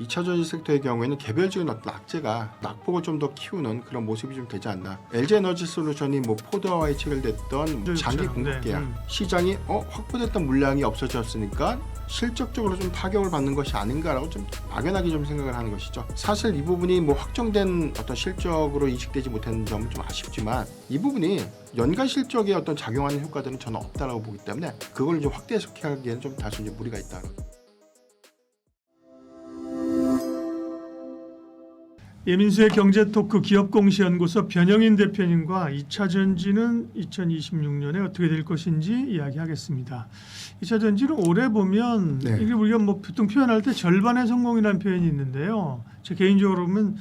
2차 전지 섹터의 경우에는 개별적인 어떤 악재가 낙폭을 좀 더 키우는 그런 모습이 좀 되지 않나. LG에너지솔루션이 뭐 포드와의 체결됐던 그렇죠. 장기 공급 계약, 네. 시장이 확보됐던 물량이 없어졌으니까 실적적으로 좀 타격을 받는 것이 아닌가라고 좀 막연하게 좀 생각을 하는 것이죠. 사실 이 부분이 뭐 확정된 어떤 실적으로 인식되지 못하는 점은 좀 아쉽지만 이 부분이 연간 실적에 어떤 작용하는 효과들은 저는 없다라고 보기 때문에 그걸 이제 확대 해석하기에는 좀 다소 이제 무리가 있다. 예민수의 경제토크 기업공시연구소 변영인 대표님과 2차 전지는 2026년에 어떻게 될 것인지 이야기하겠습니다. 2차 전지는 올해 보면 네. 이게 우리가 뭐 보통 표현할 때 절반의 성공이라는 표현이 있는데요. 제 개인적으로 보면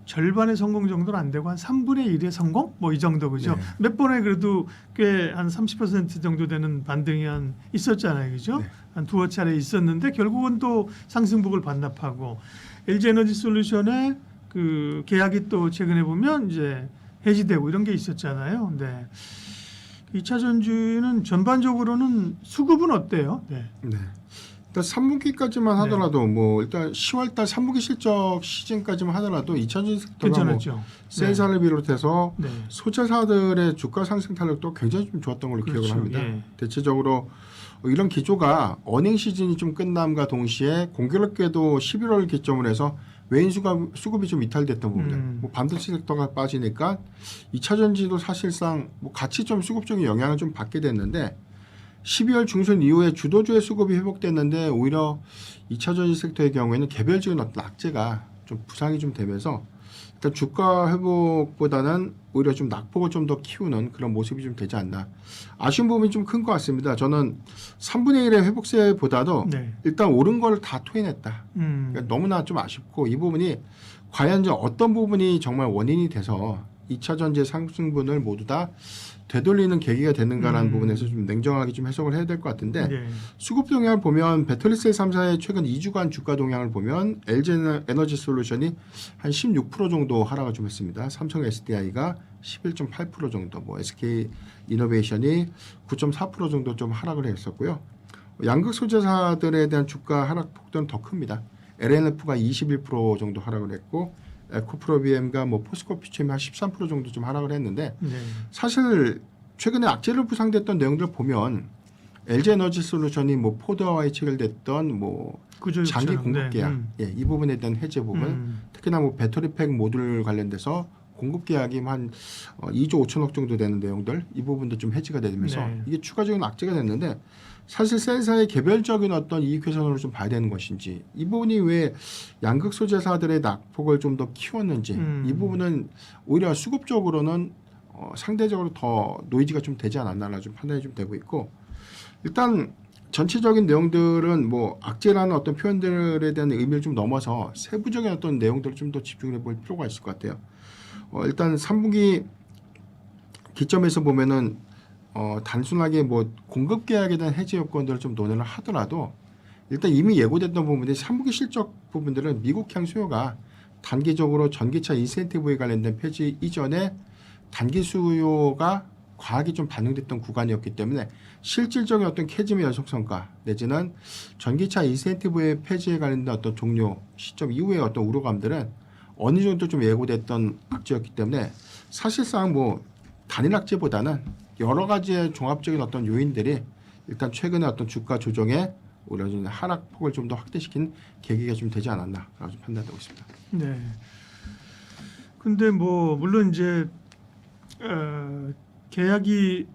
절반의 성공 정도는 안 되고 한 3분의 1의 성공? 뭐 이 정도 그죠? 네. 몇 번에 그래도 꽤 한 30% 정도 되는 반등이 한 있었잖아요. 그죠? 네. 한 두어 차례 있었는데 결국은 또 상승폭을 반납하고 LG에너지솔루션의 그 계약이 또 최근에 보면 이제 해지되고 이런 게 있었잖아요. 네. 2차 전지는 전반적으로는 수급은 어때요? 네. 네. 일단 3분기까지만 하더라도 뭐 일단 10월달 3분기 실적 시즌까지만 하더라도 2차 전지 섹터가 괜찮았죠. 뭐 센사를 비롯해서 네. 소재사들의 주가 상승 탄력도 굉장히 좀 좋았던 걸로 그렇죠. 기억을 합니다. 예. 대체적으로 이런 기조가 어닝 시즌이 좀 끝남과 동시에 공교롭게도 11월 기점으로 해서 외인 수급이 좀 이탈됐던 부분들, 뭐 반도체 섹터가 빠지니까 2차 전지도 사실상 뭐 같이 좀 수급적인 영향을 좀 받게 됐는데 12월 중순 이후에 주도주의 수급이 회복됐는데 오히려 2차 전지 섹터의 경우에는 개별적인 어떤 악재가 좀 부상이 좀 되면서 일단 주가 회복보다는 오히려 좀 낙폭을 좀 더 키우는 그런 모습이 좀 되지 않나. 아쉬운 부분이 좀 큰 것 같습니다. 저는 3분의 1의 회복세보다도 네. 일단 오른 걸 다 토해냈다. 그러니까 너무나 좀 아쉽고 이 부분이 과연 어떤 부분이 정말 원인이 돼서 2차 전지의 상승분을 모두 다 되돌리는 계기가 되는가라는 부분에서 좀 냉정하게 좀 해석을 해야 될 것 같은데 네. 수급 동향을 보면 배터리셀 3사의 최근 2주간 주가 동향을 보면 LG에너지솔루션이 한 16% 정도 하락을 좀 했습니다. 삼성 SDI가 11.8% 정도, 뭐 SK이노베이션이 9.4% 정도 좀 하락을 했었고요. 양극 소재사들에 대한 주가 하락 폭도는 더 큽니다. LNF가 21% 정도 하락을 했고 에코프로비엠과 뭐 포스코피침이 한 13% 정도 좀 하락을 했는데 네. 사실 최근에 악재로 부상됐던 내용들을 보면 LG에너지솔루션이 뭐 포드와의 체결됐던 뭐 장기 공급 계약, 예, 이 부분에 대한 해제 부분, 특히나 뭐 배터리팩 모듈 관련돼서 공급 계약이 한 2조 5천억 정도 되는 내용들, 이 부분도 좀 해지가 되면서 네. 이게 추가적인 악재가 됐는데 사실 센사의 개별적인 어떤 이익 회선으로 좀 봐야 되는 것인지 이 부분이 왜 양극 소재사들의 낙폭을 좀 더 키웠는지 이 부분은 오히려 수급적으로는 상대적으로 더 노이즈가 좀 되지 않았나라 좀 판단이 좀 되고 있고 일단 전체적인 내용들은 뭐 악재라는 어떤 표현들에 대한 의미를 좀 넘어서 세부적인 어떤 내용들을 좀 더 집중해 볼 필요가 있을 것 같아요. 일단 3분기 기점에서 보면은 단순하게 뭐 공급 계약에 대한 해지 요건들을 좀 논의를 하더라도 일단 이미 예고됐던 부분들이 3분기 실적 부분들은 미국향 수요가 단기적으로 전기차 인센티브에 관련된 폐지 이전에 단기 수요가 과하게 좀 반영됐던 구간이었기 때문에 실질적인 어떤 캐즘의 연속성과 내지는 전기차 인센티브의 폐지에 관련된 어떤 종료 시점 이후의 어떤 우려감들은 어느 정도 좀 예고됐던 악재였기 때문에 사실상 뭐 단일 악재보다는 여러 가지의 종합적인 어떤 요인들이 일단 최근에 어떤 주가 조정에 오히려 하락폭을 좀 더 확대시킨 계기가 좀 되지 않았나라고 좀 판단되고 있습니다. 네. 근데 뭐 물론 이제 계약이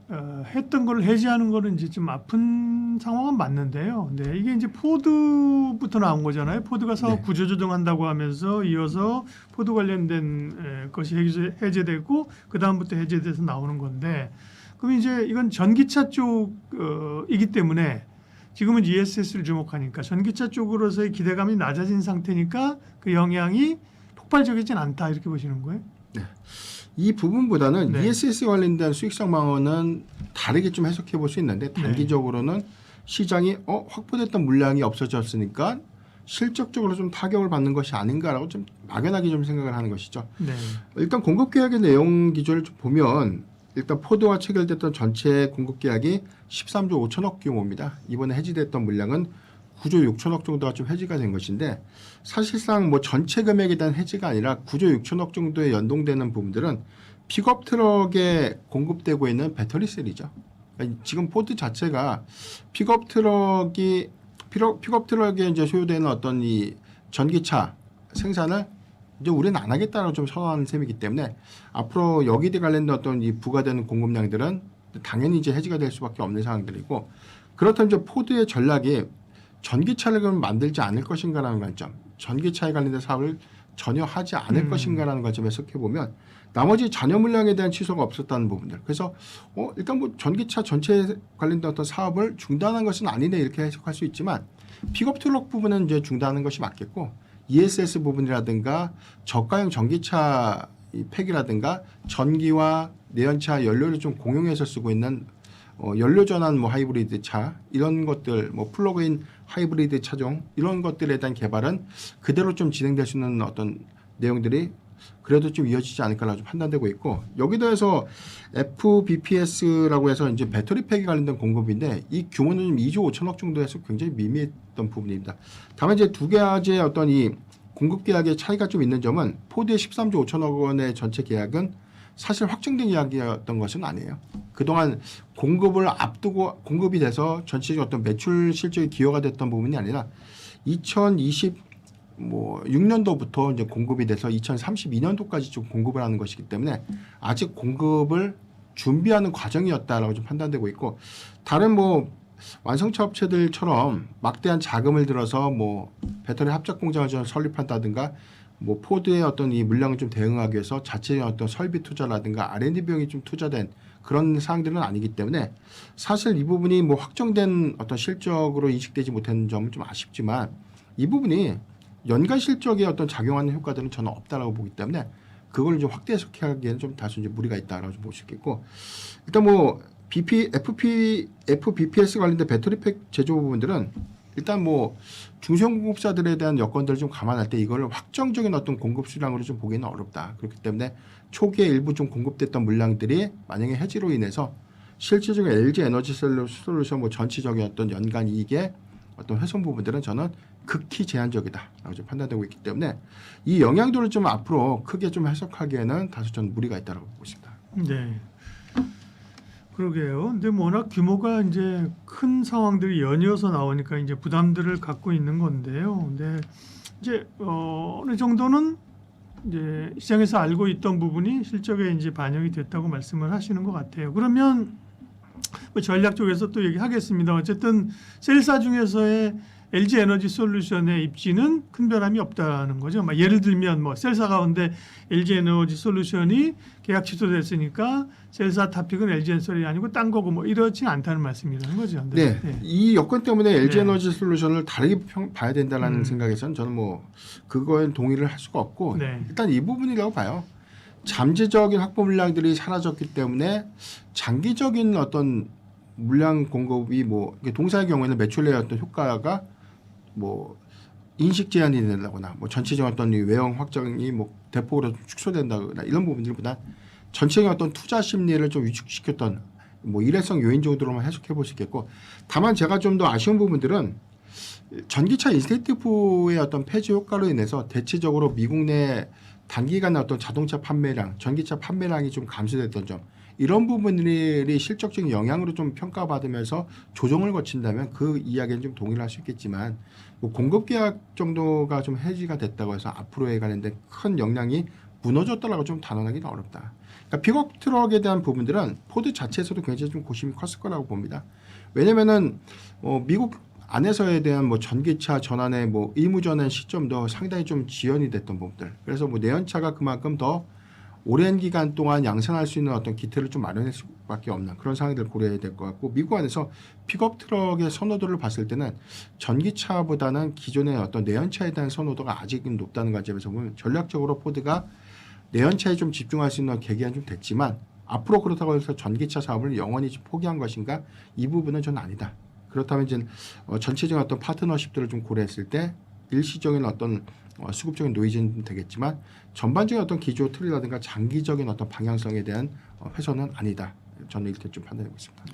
했던 걸 해지하는 거는 이제 좀 아픈 상황은 맞는데요. 네, 이게 이제 포드부터 나온 거잖아요. 포드가 사업 네. 구조조정한다고 하면서 이어서 포드 관련된 것이 해제되고 그 다음부터 해제돼서 나오는 건데, 그럼 이제 이건 전기차 쪽이기 때문에 지금은 ESS를 주목하니까 전기차 쪽으로서의 기대감이 낮아진 상태니까 그 영향이 폭발적이진 않다 이렇게 보시는 거예요? 네. 이 부분보다는 네. ESS 관련된 수익성 방어는 다르게 좀 해석해 볼 수 있는데 단기적으로는 시장이 확보됐던 물량이 없어졌으니까 실적적으로 좀 타격을 받는 것이 아닌가라고 좀 막연하게 좀 생각을 하는 것이죠. 네. 일단 공급 계약의 내용 기조를 좀 보면 일단 포드와 체결됐던 전체 공급 계약이 13조 5천억 규모입니다. 이번에 해지됐던 물량은 9조 6천억 정도가 좀 해지가 된 것인데 사실상 뭐 전체 금액에 대한 해지가 아니라 9조 6천억 정도에 연동되는 부분들은 픽업 트럭에 공급되고 있는 배터리 셀이죠. 그러니까 지금 포드 자체가 픽업 트럭에 이제 소요되는 어떤 이 전기차 생산을 이제 우리는 안 하겠다라고 좀 선언하는 셈이기 때문에 앞으로 여기에 관련된 어떤 이 부과되는 공급량들은 당연히 이제 해지가 될 수밖에 없는 상황들이고 그렇다면 이제 포드의 전략이 전기차를 그럼 만들지 않을 것인가라는 관점, 전기차에 관련된 사업을 전혀 하지 않을 것인가라는 관점에서 해보면 나머지 잔여 물량에 대한 취소가 없었다는 부분들. 그래서 일단 뭐 전기차 전체에 관련된 어떤 사업을 중단한 것은 아니네 이렇게 해석할 수 있지만 픽업 트럭 부분은 이제 중단하는 것이 맞겠고 ESS 부분이라든가 저가형 전기차 이 팩이라든가 전기와 내연차 연료를 좀 공용해서 쓰고 있는 연료 전환 뭐 하이브리드 차 이런 것들 뭐 플러그인 하이브리드 차종 이런 것들에 대한 개발은 그대로 좀 진행될 수 있는 어떤 내용들이 그래도 좀 이어지지 않을까라고 좀 판단되고 있고 여기 더해서 FBPS라고 해서 이제 배터리 팩에 관련된 공급인데 이 규모는 좀 2조 5천억 정도에서 굉장히 미미했던 부분입니다. 다만 이제 두 가지의 어떤 이 공급 계약의 차이가 좀 있는 점은 포드의 13조 5천억 원의 전체 계약은 사실 확정된 이야기였던 것은 아니에요. 그동안 공급을 앞두고 공급이 돼서 전체적인 어떤 매출 실적이 기여가 됐던 부분이 아니라 2026년도부터 이제 공급이 돼서 2032년도까지 좀 공급을 하는 것이기 때문에 아직 공급을 준비하는 과정이었다라고 좀 판단되고 있고 다른 뭐 완성차 업체들처럼 막대한 자금을 들어서 뭐 배터리 합작 공장을 좀 설립한다든가 뭐 포드의 어떤 이 물량을 좀 대응하기 위해서 자체의 어떤 설비 투자라든가 R&D 비용이 좀 투자된 그런 사항들은 아니기 때문에 사실 이 부분이 뭐 확정된 어떤 실적으로 인식되지 못한 점은 좀 아쉽지만 이 부분이 연간 실적에 어떤 작용하는 효과들은 저는 없다라고 보기 때문에 그걸 좀 확대 해석하기에는 좀 다소 이제 무리가 있다라고 좀 볼 수 있겠고 일단 뭐 FBPS 관련된 배터리 팩 제조 부분들은 일단 뭐 중소형 공급사들에 대한 여건들을 좀 감안할 때 이거를 확정적인 어떤 공급 수량으로 좀 보기는 어렵다. 그렇기 때문에 초기에 일부 좀 공급됐던 물량들이 만약에 해지로 인해서 실질적인 LG 에너지 솔루션 뭐 전체적인 어떤 연간 이익의 어떤 훼손 부분들은 저는 극히 제한적이다라고 좀 판단되고 있기 때문에 이 영향도를 좀 앞으로 크게 좀 해석하기에는 다소 좀 무리가 있다고 보고 있습니다. 네. 그러게요. 근데 워낙 규모가 이제 큰 상황들이 연이어서 나오니까 이제 부담들을 갖고 있는 건데요. 근데 이제 어느 정도는 이제 시장에서 알고 있던 부분이 실적에 이제 반영이 됐다고 말씀을 하시는 것 같아요. 그러면 뭐 전략 쪽에서 또 얘기하겠습니다. 어쨌든 셀사 중에서의 LG 에너지 솔루션의 입지는 큰 변함이 없다는 거죠. 막 예를 들면 뭐 셀사 가운데 LG 에너지 솔루션이 계약 취소됐으니까 셀사 타픽은 LG 에너지 아니고 딴 거고 뭐 이렇지 않다는 말씀이라는 거죠. 네. 이 여건 때문에 LG 네. 에너지 솔루션을 다르게 봐야 된다는 생각에서는 저는 뭐 그거엔 동의를 할 수가 없고 네. 일단 이 부분이라고 봐요. 잠재적인 확보 물량들이 사라졌기 때문에 장기적인 어떤 물량 공급이 뭐 동사의 경우에는 매출의 어떤 효과가 뭐 인식 제한이 된다거나 뭐 전체적인 어떤 이 외형 확장이 뭐 대폭으로 축소된다거나 이런 부분들보다 전체적인 어떤 투자 심리를 좀 위축시켰던 뭐 일회성 요인 정도로만 해석해 볼 수 있겠고 다만 제가 좀 더 아쉬운 부분들은 전기차 인센티브의 어떤 폐지 효과로 인해서 대체적으로 미국 내 단기간의 어떤 자동차 판매량, 전기차 판매량이 좀 감소됐던 점 이런 부분들이 실적적인 영향으로 좀 평가받으면서 조정을 거친다면 그 이야기는 좀 동의를 할 수 있겠지만 뭐 공급 계약 정도가 좀 해지가 됐다고 해서 앞으로에 관련된 큰 영향이 무너졌다라고 좀 단언하기는 어렵다. 그러니까 픽업 트럭에 대한 부분들은 포드 자체에서도 굉장히 좀 고심이 컸을 거라고 봅니다. 왜냐면은 미국 안에서에 대한 뭐 전기차 전환의 뭐 의무 전환 시점도 상당히 좀 지연이 됐던 부분들. 그래서 뭐 내연차가 그만큼 더 오랜 기간 동안 양산할 수 있는 어떤 기틀을 좀 마련할 수밖에 없는 그런 상황들을 고려해야 될 것 같고 미국 안에서 픽업 트럭의 선호도를 봤을 때는 전기차보다는 기존의 어떤 내연차에 대한 선호도가 아직은 높다는 관점에서 보면 전략적으로 포드가 내연차에 좀 집중할 수 있는 계기가 좀 됐지만 앞으로 그렇다고 해서 전기차 사업을 영원히 포기한 것인가 이 부분은 저는 아니다. 그렇다면 이제 전체적인 어떤 파트너십들을 좀 고려했을 때 일시적인 어떤 수급적인 노이즈는 되겠지만 전반적인 어떤 기조 틀이라든가 장기적인 어떤 방향성에 대한 훼손은 아니다. 저는 이렇게 좀 판단하고 있습니다.